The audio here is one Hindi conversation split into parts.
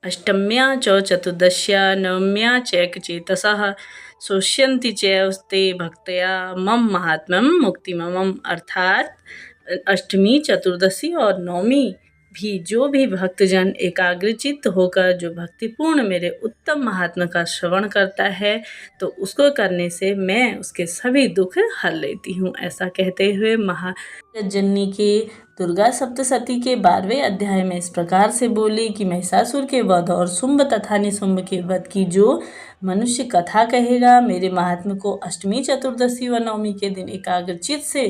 अष्टम्या च चतुर्दश्या नवम्या चैकचेतसः शोष्यन्ति चैवते भक्तया मम महात्म्यम मुक्तिममम्। अर्थात अष्टमी, चतुर्दशी और नवमी भी जो भी भक्तजन एकाग्रचित्त होकर जो भक्तिपूर्ण मेरे उत्तम महात्मा का श्रवण करता है तो उसको करने से मैं उसके सभी दुख हर लेती हूँ। ऐसा कहते हुए महाजननी के दुर्गा सप्तशती के 12वें अध्याय में इस प्रकार से बोली कि महिषासुर के वध और शुंभ तथा निशुंभ के वध की जो मनुष्य कथा कहेगा, मेरे महात्मा को अष्टमी, चतुर्दशी व नवमी के दिन एकाग्रचित्त से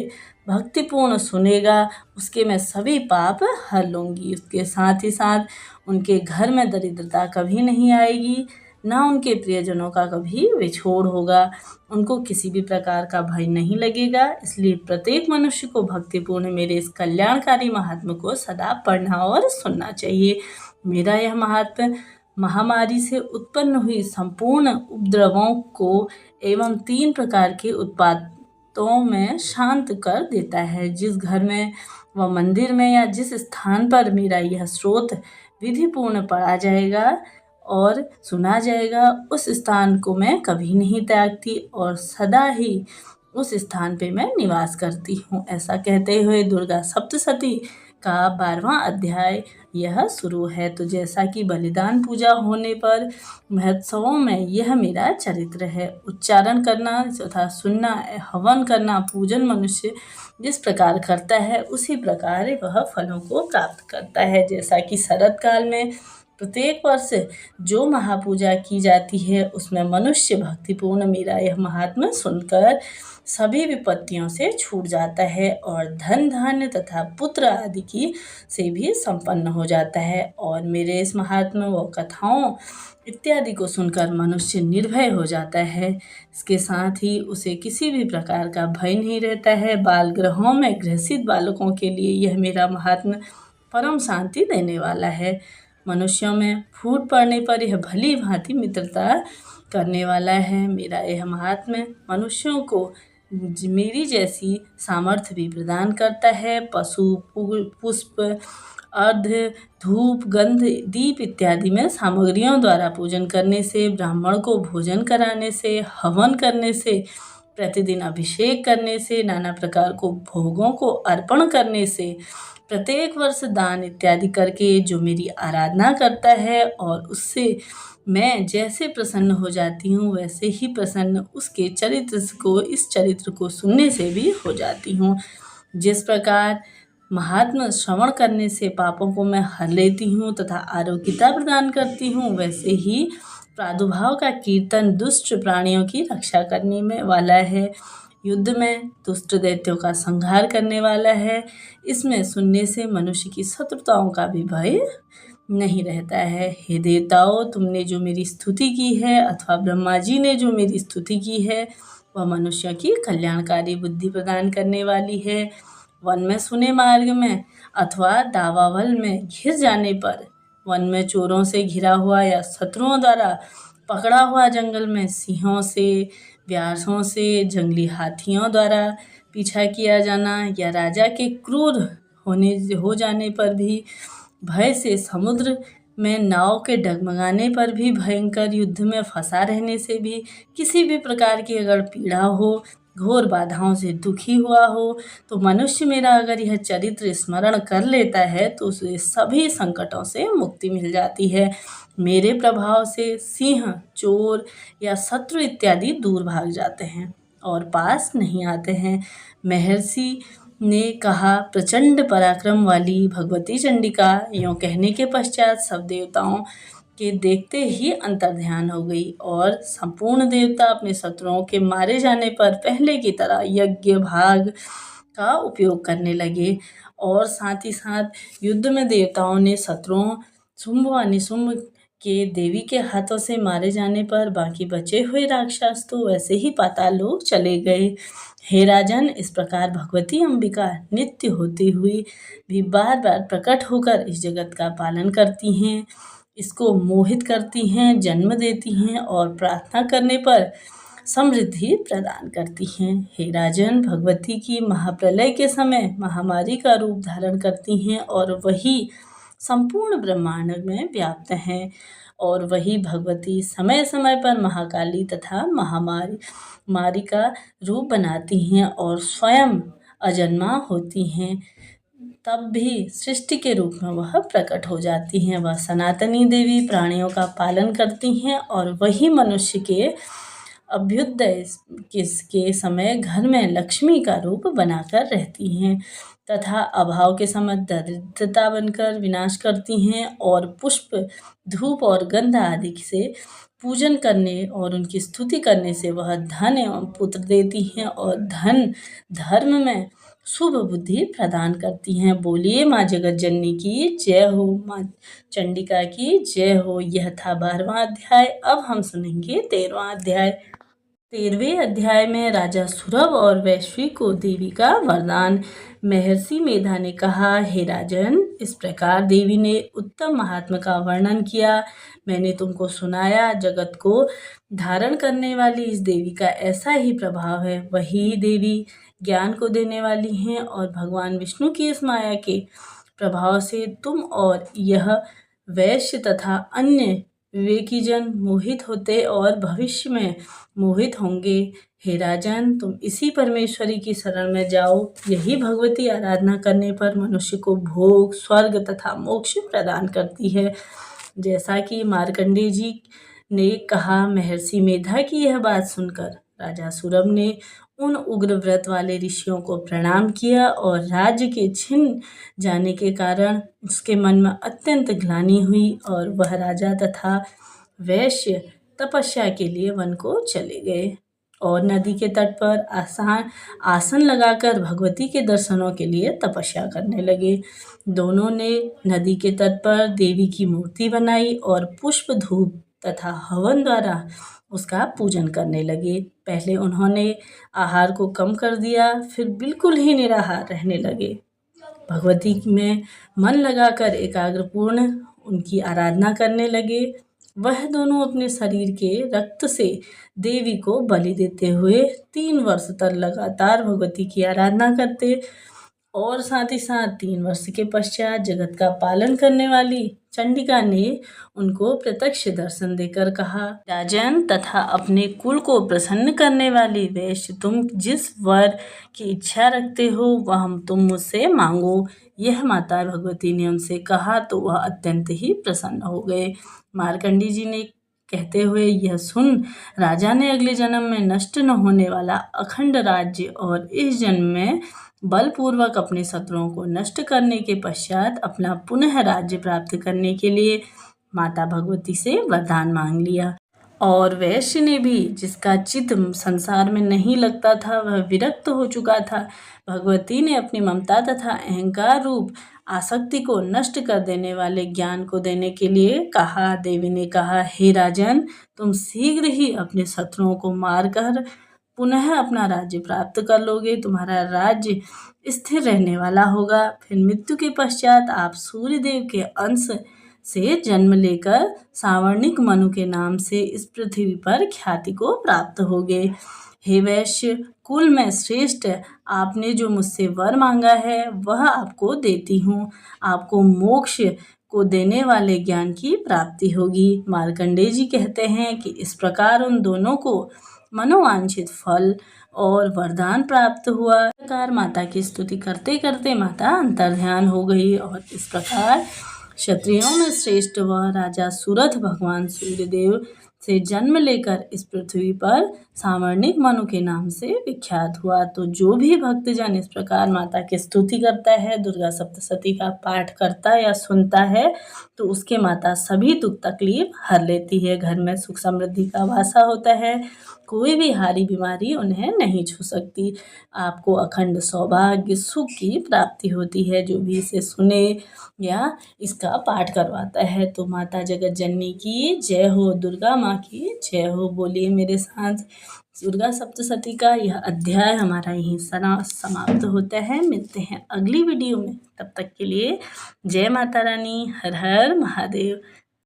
भक्तिपूर्ण सुनेगा, उसके मैं सभी पाप हर लूँगी। उसके साथ ही साथ उनके घर में दरिद्रता कभी नहीं आएगी, ना उनके प्रियजनों का कभी विछोड़ होगा, उनको किसी भी प्रकार का भय नहीं लगेगा। इसलिए प्रत्येक मनुष्य को भक्तिपूर्ण मेरे इस कल्याणकारी महात्म्य को सदा पढ़ना और सुनना चाहिए। मेरा यह महात्म्य महामारी से उत्पन्न हुई संपूर्ण उपद्रवों को एवं 3 प्रकार के उत्पातों में शांत कर देता है। जिस घर में व मंदिर में या जिस स्थान पर मेरा यह स्रोत विधिपूर्ण पढ़ा जाएगा और सुना जाएगा, उस स्थान को मैं कभी नहीं त्यागती और सदा ही उस स्थान पे मैं निवास करती हूँ। ऐसा कहते हुए दुर्गा सप्तशती का 12वां अध्याय यह शुरू है। तो जैसा कि बलिदान पूजा होने पर महोत्सवों में यह मेरा चरित्र है। उच्चारण करना तथा सुनना, हवन करना, पूजन मनुष्य जिस प्रकार करता है उसी प्रकार वह फलों को प्राप्त करता है। जैसा कि शरद काल में प्रत्येक वर्ष जो महापूजा की जाती है उसमें मनुष्य भक्तिपूर्ण मेरा यह महात्म्य सुनकर सभी विपत्तियों से छूट जाता है और धन धान्य तथा पुत्र आदि की से भी संपन्न हो जाता है। और मेरे इस महात्म्य व कथाओं इत्यादि को सुनकर मनुष्य निर्भय हो जाता है। इसके साथ ही उसे किसी भी प्रकार का भय नहीं रहता है। बाल गृहों में गृहस्थ बालकों के लिए यह मेरा महात्म्य परम शांति देने वाला है। मनुष्यों में फूट पड़ने पर यह भली भांति मित्रता करने वाला है। मेरा यह महात्म्य मनुष्यों को मेरी जैसी सामर्थ्य भी प्रदान करता है। पशु, पुष्प, अर्घ्य, धूप, गंध, दीप इत्यादि में सामग्रियों द्वारा पूजन करने से, ब्राह्मण को भोजन कराने से, हवन करने से, प्रतिदिन अभिषेक करने से, नाना प्रकार को भोगों को अर्पण करने से, प्रत्येक वर्ष दान इत्यादि करके जो मेरी आराधना करता है और उससे मैं जैसे प्रसन्न हो जाती हूँ वैसे ही प्रसन्न उसके इस चरित्र को सुनने से भी हो जाती हूँ। जिस प्रकार महात्म्य श्रवण करने से पापों को मैं हर लेती हूँ तथा आरोग्यता प्रदान करती हूँ, वैसे ही प्रादुर्भाव का कीर्तन दुष्ट प्राणियों की रक्षा करने में वाला है। युद्ध में दुष्ट दैत्यों का संहार करने वाला है। इसमें सुनने से मनुष्य की शत्रुताओं का भी भय नहीं रहता है। हे देवताओं, तुमने जो मेरी स्तुति की है अथवा ब्रह्मा जी ने जो मेरी स्तुति की है वह मनुष्यों की कल्याणकारी बुद्धि प्रदान करने वाली है। वन में सुने मार्ग में अथवा दावावल में घिर जाने पर, वन में चोरों से घिरा हुआ या शत्रुओं द्वारा पकड़ा हुआ, जंगल में सिंहों से, व्यासों से, जंगली हाथियों द्वारा पीछा किया जाना या राजा के क्रूर हो जाने पर भी, भय से समुद्र में नाव के डगमगाने पर भी, भयंकर युद्ध में फंसा रहने से भी, किसी भी प्रकार की अगर पीड़ा हो, घोर बाधाओं से दुखी हुआ हो, तो मनुष्य मेरा अगर यह चरित्र स्मरण कर लेता है तो उसे सभी संकटों से मुक्ति मिल जाती है। मेरे प्रभाव से सिंह, चोर या शत्रु इत्यादि दूर भाग जाते हैं और पास नहीं आते हैं। महर्षि ने कहा, प्रचंड पराक्रम वाली भगवती चंडिका यों कहने के पश्चात सब देवताओं के देखते ही अंतर्ध्यान हो गई और संपूर्ण देवता अपने शत्रुओं के मारे जाने पर पहले की तरह यज्ञ भाग का उपयोग करने लगे। और साथ ही साथ युद्ध में देवताओं ने शत्रुओं शुंभ व निशुंभ के देवी के हाथों से मारे जाने पर बाकी बचे हुए राक्षस तो वैसे ही पाताल लोक चले गए। हे राजन, इस प्रकार भगवती अंबिका नित्य होती हुई भी बार बार प्रकट होकर इस जगत का पालन करती हैं, इसको मोहित करती हैं, जन्म देती हैं और प्रार्थना करने पर समृद्धि प्रदान करती हैं। हे राजन, भगवती की महाप्रलय के समय महामारी का रूप धारण करती हैं और वही संपूर्ण ब्रह्मांड में व्याप्त हैं। और वही भगवती समय समय पर महाकाली तथा महामारी मारी का रूप बनाती हैं और स्वयं अजन्मा होती हैं। तब भी सृष्टि के रूप में वह प्रकट हो जाती हैं। वह सनातनी देवी प्राणियों का पालन करती हैं और वही मनुष्य के अभ्युदय के समय घर में लक्ष्मी का रूप बनाकर रहती हैं तथा अभाव के समय दरिद्रता बनकर विनाश करती हैं। और पुष्प, धूप और गंध आदि से पूजन करने और उनकी स्तुति करने से वह धन एवं पुत्र देती हैं और धन धर्म में शुभ बुद्धि प्रदान करती हैं। बोलिए माँ जगत जननी की जय हो, माँ चंडिका की जय हो। यह था 12वां अध्याय। अब हम सुनेंगे 13वां अध्याय। 13वें अध्याय में राजा सुरभ और वैश्वी को देवी का वरदान। महर्षि मेधा ने कहा, हे राजन, इस प्रकार देवी ने उत्तम महात्मा का वर्णन किया। मैंने तुमको सुनाया। जगत को धारण करने वाली इस देवी का ऐसा ही प्रभाव है। वही देवी ज्ञान को देने वाली हैं और भगवान विष्णु की इस माया के प्रभाव से तुम और यह वैश्य तथा अन्य विवेकी जन मोहित होते और भविष्य में मोहित होंगे। हे राजन, तुम इसी परमेश्वरी की शरण में जाओ। यही भगवती आराधना करने पर मनुष्य को भोग, स्वर्ग तथा मोक्ष प्रदान करती है। जैसा कि मार्कंडेय जी ने कहा। महर्षि मेधा की यह बात सुनकर राजा सुरभ ने उन उग्र व्रत वाले ऋषियों को प्रणाम किया और राज्य के छिन जाने के कारण उसके मन में अत्यंत ग्लानि हुई और वह राजा तथा वैश्य तपस्या के लिए वन को चले गए और नदी के तट पर आसन लगाकर भगवती के दर्शनों के लिए तपस्या करने लगे। दोनों ने नदी के तट पर देवी की मूर्ति बनाई और पुष्प, धूप तथा हवन द्वारा उसका पूजन करने लगे। पहले उन्होंने आहार को कम कर दिया, फिर बिल्कुल ही निराहार रहने लगे। भगवती में मन लगाकर एकाग्रपूर्ण उनकी आराधना करने लगे। वह दोनों अपने शरीर के रक्त से देवी को बलि देते हुए 3 वर्ष तक लगातार भगवती की आराधना करते और साथ ही साथ 3 वर्ष के पश्चात जगत का पालन करने वाली चंडिका ने उनको प्रत्यक्ष दर्शन देकर कहा, राजन तथा अपने कुल को प्रसन्न करने वाली वैश्य, तुम जिस वर की इच्छा रखते हो वह तुम मुझसे मांगो। यह माता भगवती ने उनसे कहा तो वह अत्यंत ही प्रसन्न हो गए। मार्कंडेय जी ने कहते हुए यह सुन राजा ने अगले जन्म में नष्ट न होने वाला अखंड राज्य और इस जन्म में बलपूर्वक अपने शत्रुओं को नष्ट करने के पश्चात अपना पुनः राज्य प्राप्त करने के लिए माता भगवती से वरदान मांग लिया। और वैश्य ने भी, जिसका चित्त संसार में नहीं लगता था, वह विरक्त हो चुका था, भगवती ने अपनी ममता तथा अहंकार रूप आसक्ति को नष्ट कर देने वाले ज्ञान को देने के लिए कहा। देवी ने कहा, हे राजन, तुम शीघ्र ही अपने शत्रुओं को मारकर पुनः अपना राज्य प्राप्त कर लोगे। तुम्हारा राज्य स्थिर रहने वाला होगा। फिर मृत्यु के पश्चात आप सूर्यदेव के अंश से जन्म लेकर सावर्णिक मनु के नाम से इस पृथ्वी पर ख्याति को प्राप्त होगे। हे वैश्य कुल में श्रेष्ठ, आपने जो मुझसे वर मांगा है वह आपको देती हूँ। आपको मोक्ष को देने वाले ज्ञान की प्राप्ति होगी। मार्कंडेय जी कहते हैं कि इस प्रकार उन दोनों को मनोवांछित फल और वरदान प्राप्त हुआ। इस प्रकार माता की स्तुति करते करते माता अंतर्ध्यान हो गई और इस प्रकार क्षत्रियों में श्रेष्ठ वह राजा सुरथ भगवान सूर्यदेव से जन्म लेकर इस पृथ्वी पर सावर्णिक मनु के नाम से विख्यात हुआ। तो जो भी भक्तजन इस प्रकार माता की स्तुति करता है, दुर्गा सप्तशती का पाठ करता या सुनता है, तो उसके माता सभी दुख तकलीफ हर लेती है। घर में सुख समृद्धि का वासा होता है। कोई भी हारी बीमारी उन्हें नहीं छू सकती। आपको अखंड सौभाग्य सुख की प्राप्ति होती है जो भी इसे सुने या इसका पाठ करवाता है। तो माता जगत जननी की जय हो, दुर्गा माँ की जय हो। बोलिए मेरे साथ। दुर्गा सप्तशती का यह अध्याय हमारा यहीं समाप्त होता है। मिलते हैं अगली वीडियो में। तब तक के लिए जय माता रानी, हर हर महादेव।